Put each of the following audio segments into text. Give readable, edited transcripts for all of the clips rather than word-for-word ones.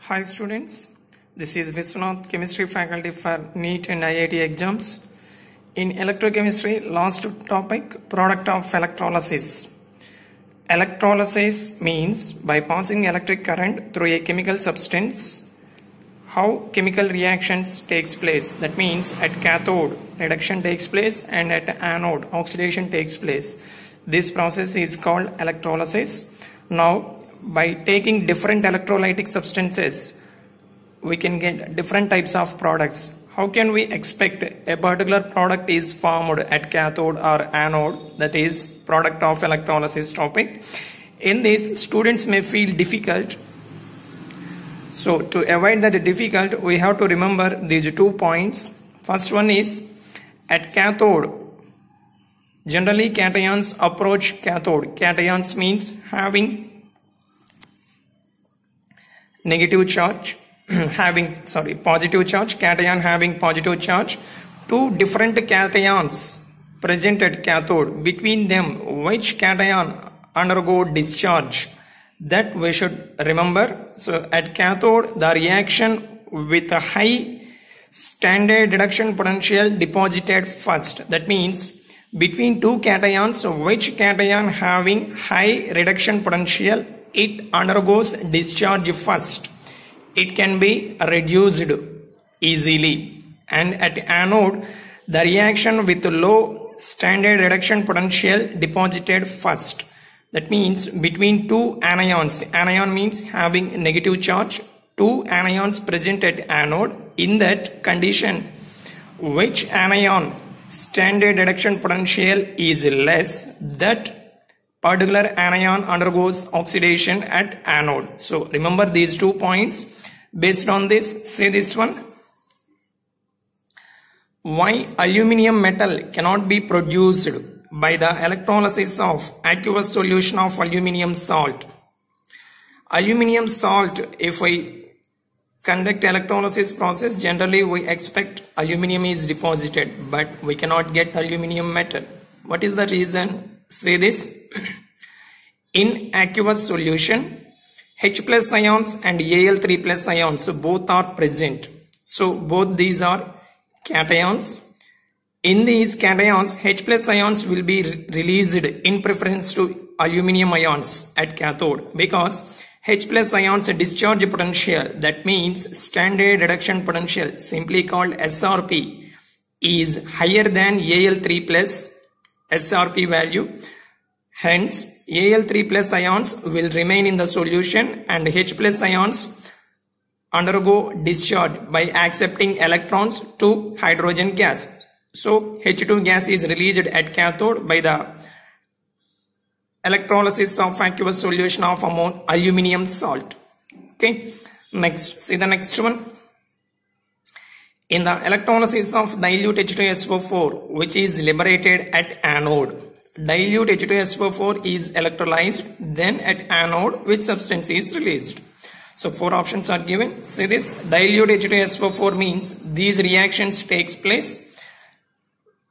Hi students, this is Viswanath, Chemistry faculty for NEET and IIT exams. In electrochemistry, last topic, product of electrolysis. Electrolysis means by passing electric current through a chemical substance, how chemical reactions takes place. That means at cathode, reduction takes place and at anode, oxidation takes place. This process is called electrolysis. Now, by taking different electrolytic substances, we can get different types of products. How can we expect a particular product is formed at cathode or anode? That is product of electrolysis topic. In this, students may feel difficult. So to avoid that difficult, we have to remember these 2 points. First one is at cathode, generally cations approach cathode. Cations means having negative charge, positive charge, cation having positive charge. Two different cations present at cathode. Between them, which cation undergo discharge? That we should remember. So at cathode, the reaction with a high standard reduction potential deposited first. That means between two cations, which cation having high reduction potential, it undergoes discharge first. It can be reduced easily. And at anode, the reaction with low standard reduction potential deposited first. That means between two anions. Anion means having negative charge. Two anions present at anode. In that condition, which anion standard reduction potential is less, that particular anion undergoes oxidation at anode. So remember these 2 points. Based on this, say this one. Why aluminium metal cannot be produced by the electrolysis of aqueous solution of aluminium salt? Aluminium salt, if we conduct electrolysis process, generally we expect aluminium is deposited, but we cannot get aluminium metal. What is the reason? Say this. In aqueous solution, H plus ions and Al3 plus ions both are present. So both these are cations. In these cations, H plus ions will be released in preference to aluminium ions at cathode, because H plus ions discharge potential, that means standard reduction potential, simply called SRP, is higher than Al3 plus SRP value. Hence, Al3 plus ions will remain in the solution and H plus ions undergo discharge by accepting electrons to hydrogen gas. So, H2 gas is released at cathode by the electrolysis of aqueous solution of aluminium salt. Okay. Next, see the next one. In the electrolysis of dilute H2SO4, which is liberated at anode, dilute H2SO4 is electrolyzed, then at anode which substance is released. So 4 options are given. See this, dilute H2SO4 means these reactions takes place.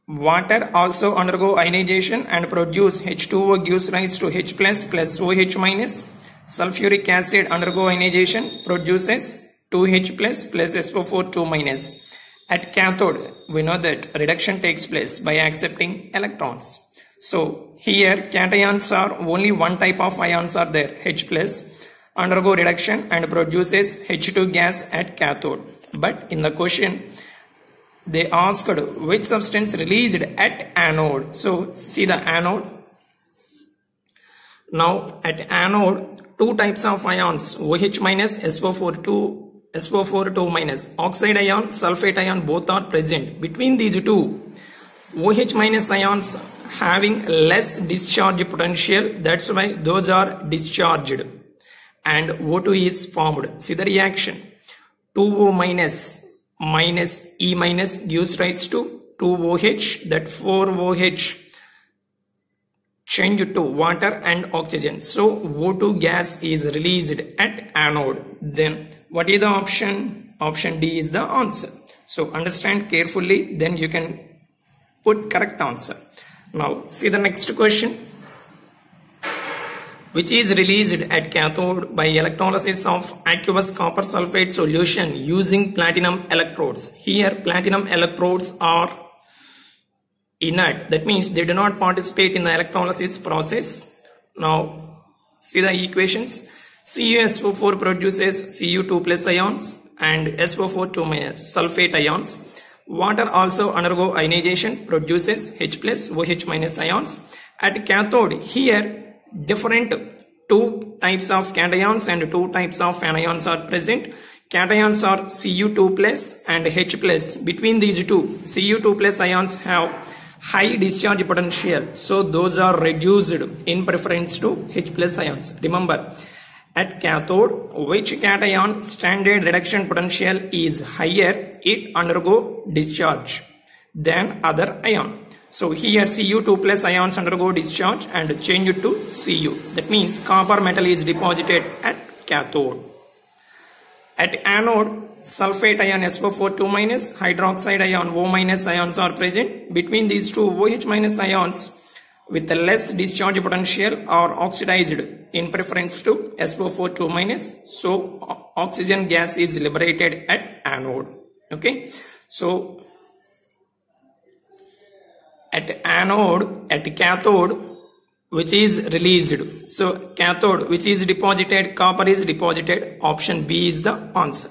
Water also undergo ionization and produce H2O gives rise to H plus plus OH minus. Sulfuric acid undergo ionization produces 2H plus plus SO4 2 minus. At cathode, we know that reduction takes place by accepting electrons. So here cations are only one type of ions are there, H plus, undergo reduction and produces H2 gas at cathode. But in the question, they asked which substance released at anode. So see the anode. Now at anode, two types of ions, OH minus, SO4 2 minus, oxide ion, sulfate ion, both are present. Between these two, OH minus ions having less discharge potential, that's why those are discharged and O2 is formed. See the reaction. 2O minus minus E minus gives rise to 2OH, that 4OH change to water and oxygen. So O2 gas is released at anode. Then what is the option? Option D is the answer. So understand carefully, then you can put correct answer. Now see the next question. which is released at cathode by electrolysis of aqueous copper sulfate solution using platinum electrodes. Here platinum electrodes are inert, that means they do not participate in the electrolysis process. Now see the equations. CuSO4 produces Cu2 plus ions and SO4 2 sulfate ions. Water also undergo ionization, produces H plus OH minus ions. At cathode, here different two types of cations and two types of anions are present. Cations are Cu2 plus and H plus. Between these two, Cu2 plus ions have high discharge potential, so those are reduced in preference to H plus ions. Remember, at cathode, which cation standard reduction potential is higher, it undergo discharge than other ion. So here Cu2 plus ions undergo discharge and change it to Cu. That means copper metal is deposited at cathode. At anode, sulfate ion SO4 2 minus, hydroxide ion O minus ions are present. Between these two, OH minus ions with a less discharge potential are oxidized in preference to SO4 2 minus. So oxygen gas is liberated at anode. Okay. So at cathode, which is released. So cathode, which is deposited, copper is deposited. Option B is the answer.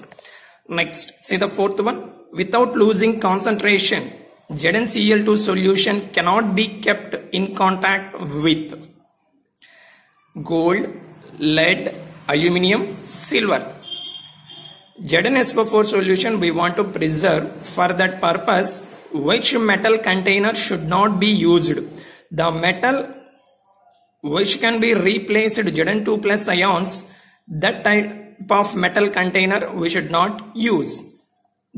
Next, see the fourth one. Without losing concentration, ZnCl2 solution cannot be kept in contact with gold, lead, aluminium, silver. ZnSO4 solution we want to preserve. For that purpose, which metal container should not be used? The metal which can be replaced Zn2 plus ions, that type of metal container we should not use.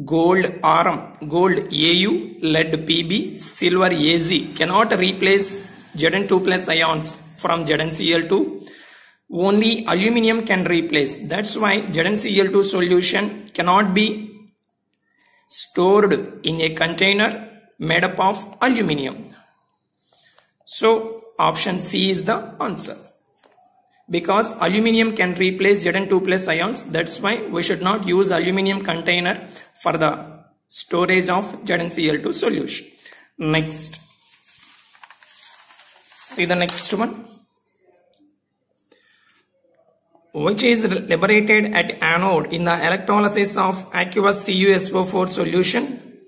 Gold Rm, gold Au, lead Pb, silver Az cannot replace Zn2 plus ions from ZnCl2. Only aluminium can replace. That's why ZnCl2 solution cannot be stored in a container made up of aluminium. So option C is the answer. Because aluminium can replace Zn2 plus ions, that's why we should not use aluminium container for the storage of ZnCl2 solution. Next, see the next one. Which is liberated at anode in the electrolysis of aqueous CuSO4 solution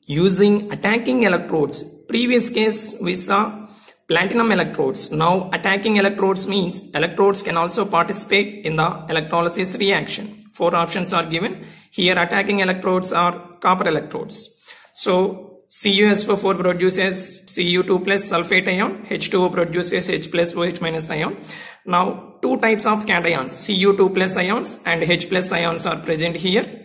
using attacking electrodes. Previous case we saw platinum electrodes. Now attacking electrodes means electrodes can also participate in the electrolysis reaction. Four options are given. Here attacking electrodes are copper electrodes. So CuSO4 produces Cu2 plus sulfate ion, H2O produces H plus OH minus ion. Now two types of cations, Cu2 plus ions and H plus ions are present here.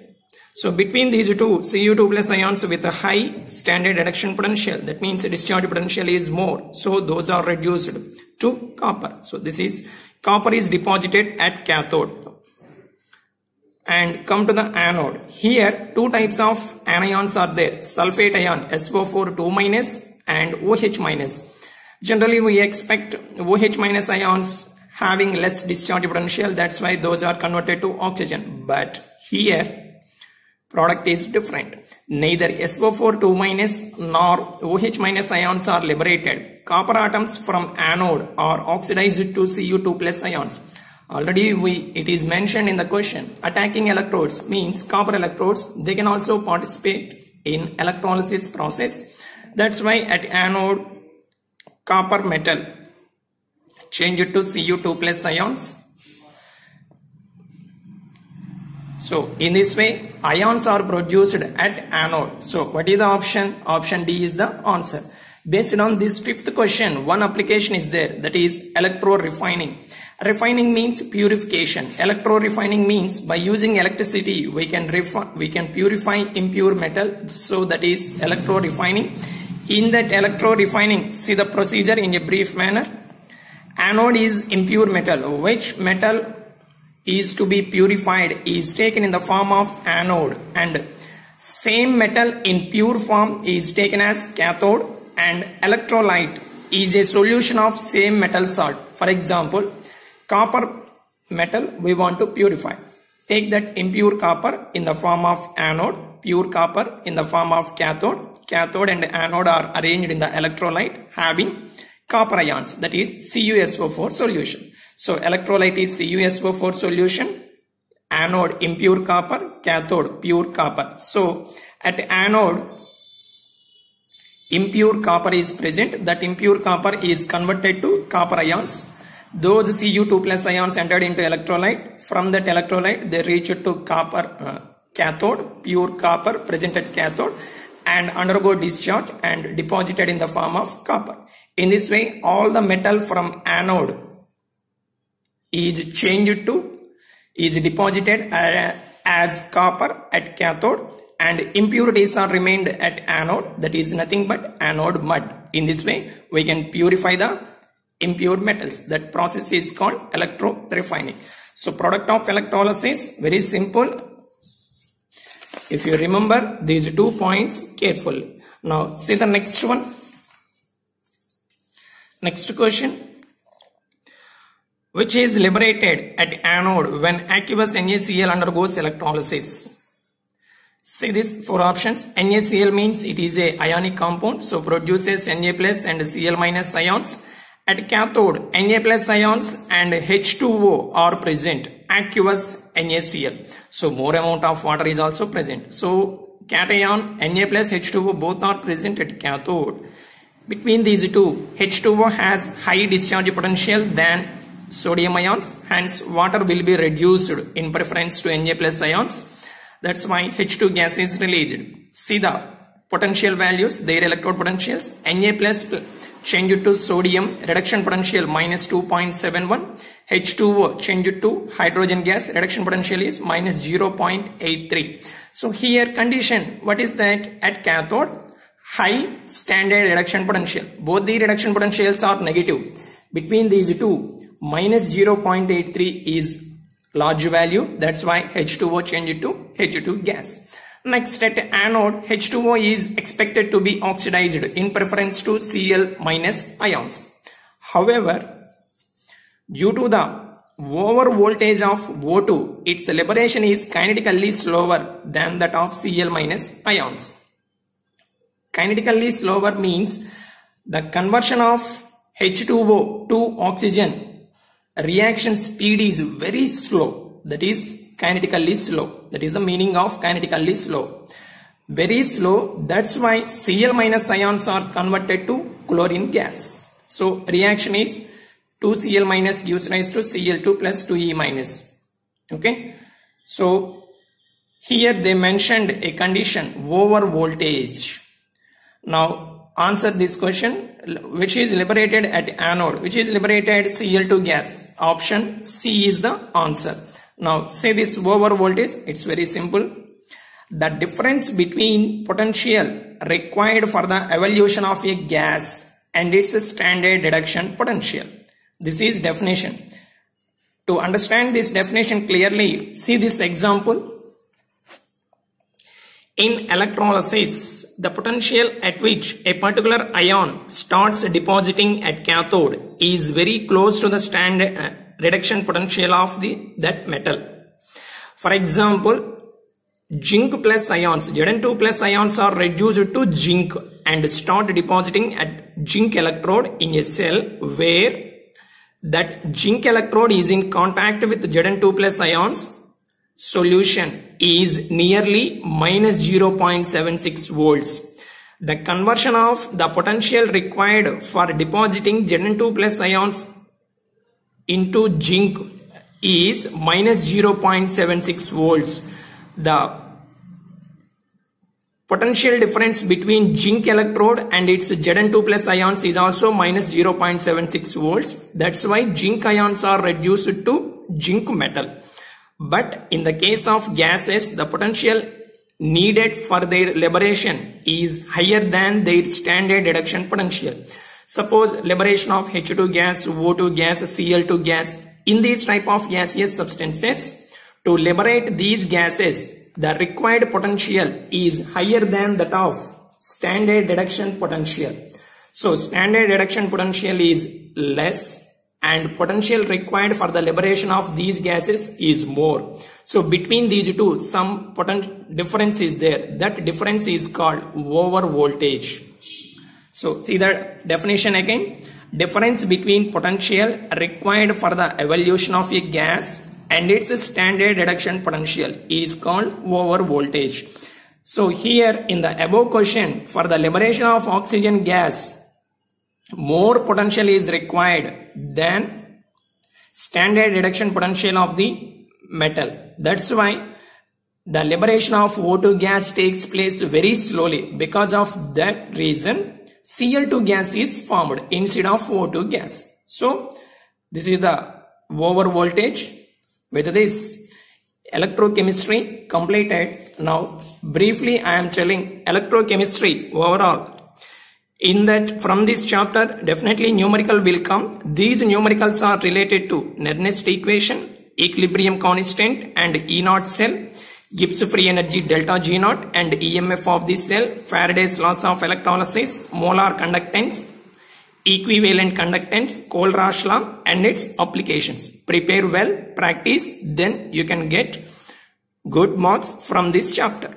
So between these two, Cu2 plus ions with a high standard reduction potential, that means discharge potential is more. So those are reduced to copper. So this is copper is deposited at cathode. And come to the anode. Here two types of anions are there. Sulfate ion SO4 2 minus and OH minus. Generally we expect OH minus ions having less discharge potential. That's why those are converted to oxygen. But here product is different. Neither SO4 2 minus nor OH minus ions are liberated. Copper atoms from anode are oxidized to Cu2 plus ions. Already it is mentioned in the question. Attacking electrodes means copper electrodes. They can also participate in electrolysis process. That's why at anode copper metal change it to Cu2 plus ions. So in this way ions are produced at anode. So what is the option? Option D is the answer. Based on this fifth question, one application is there, that is electro-refining. Refining means purification. Electro-refining means by using electricity we can purify impure metal. So that is electro-refining. In that electro-refining, see the procedure in a brief manner. Anode is impure metal. Which metal is to be purified is taken in the form of anode, and same metal in pure form is taken as cathode, and electrolyte is a solution of same metal salt. For example, Copper metal we want to purify. Take that impure copper in the form of anode, pure copper in the form of cathode. Cathode and anode are arranged in the electrolyte having copper ions, that is CuSO4 solution. So electrolyte is CuSO4 solution, anode impure copper, cathode pure copper. So at anode impure copper is present. That impure copper is converted to copper ions. Those Cu2 plus ions entered into electrolyte. From that electrolyte they reach to copper cathode, pure copper present at cathode, and undergo discharge and deposited in the form of copper. In this way all the metal from anode is deposited as copper at cathode, and impurities are remained at anode, that is nothing but anode mud. In this way we can purify the impure metals. That process is called electro refining. So product of electrolysis, very simple. If you remember these 2 points carefully. Now see the next one. Next question. Which is liberated at anode when aqueous NaCl undergoes electrolysis? See these 4 options. NaCl means it is a ionic compound, so produces Na plus and Cl minus ions. At cathode, Na plus ions and H2O are present, aqueous NaCl. So more amount of water is also present. So cation Na plus H2O both are present at cathode. Between these two, H2O has high discharge potential than sodium ions, hence water will be reduced in preference to Na plus ions. That's why H2 gas is released. See the potential values, their electrode potentials. Na plus changed to sodium, reduction potential minus 2.71. H2O changed to hydrogen gas, reduction potential is minus 0.83. So here condition, what is that? At cathode, high standard reduction potential. Both the reduction potentials are negative. Between these two, minus 0.83 is large value. That's why H2O changed to H2 gas. Next, at anode, H2O is expected to be oxidized in preference to Cl minus ions. However, due to the over voltage of O2, its liberation is kinetically slower than that of Cl minus ions. Kinetically slower means the conversion of H2O to oxygen reaction speed is very slow. That is kinetically slow. That is the meaning of kinetically slow. Very slow. That's why Cl minus ions are converted to chlorine gas. So reaction is 2Cl minus gives rise to Cl2 plus 2E minus. Okay. So here they mentioned a condition, over voltage. Now answer this question. Which is liberated at anode? Which is liberated Cl2 gas? Option C is the answer. Now say this over voltage, it's very simple. The difference between potential required for the evolution of a gas and its standard reduction potential. This is definition. To understand this definition clearly, see this example. In electrolysis, the potential at which a particular ion starts depositing at cathode is very close to the standard reduction potential of that metal. For example, zinc plus ions, Zn2 plus ions are reduced to zinc and start depositing at zinc electrode in a cell where that zinc electrode is in contact with Zn2 plus ions. Solution is nearly minus 0.76 volts. The conversion of the potential required for depositing Zn2 plus ions into zinc is minus 0.76 volts. The potential difference between zinc electrode and its Zn2 plus ions is also minus 0.76 volts. That's why zinc ions are reduced to zinc metal. But in the case of gases, the potential needed for their liberation is higher than their standard reduction potential. Suppose liberation of H2 gas, O2 gas, Cl2 gas. In these type of gaseous substances, to liberate these gases, the required potential is higher than that of standard reduction potential. So standard reduction potential is less and potential required for the liberation of these gases is more. So between these two, some potential difference is there. That difference is called over voltage. So see the definition again. Difference between potential required for the evolution of a gas and its standard reduction potential is called over voltage. So here in the above question, for the liberation of oxygen gas, more potential is required than standard reduction potential of the metal. That's why the liberation of O2 gas takes place very slowly. Because of that reason, Cl2 gas is formed instead of O2 gas. So this is the over voltage. With this electrochemistry completed. Now briefly I am telling electrochemistry overall. In that, from this chapter definitely numerical will come. These numericals are related to Nernst equation, equilibrium constant and E0 cell, Gibbs free energy delta G0 and EMF of the cell, Faraday's laws of electrolysis, molar conductance, equivalent conductance, Kohlrausch law and its applications. Prepare well, practice, then you can get good marks from this chapter.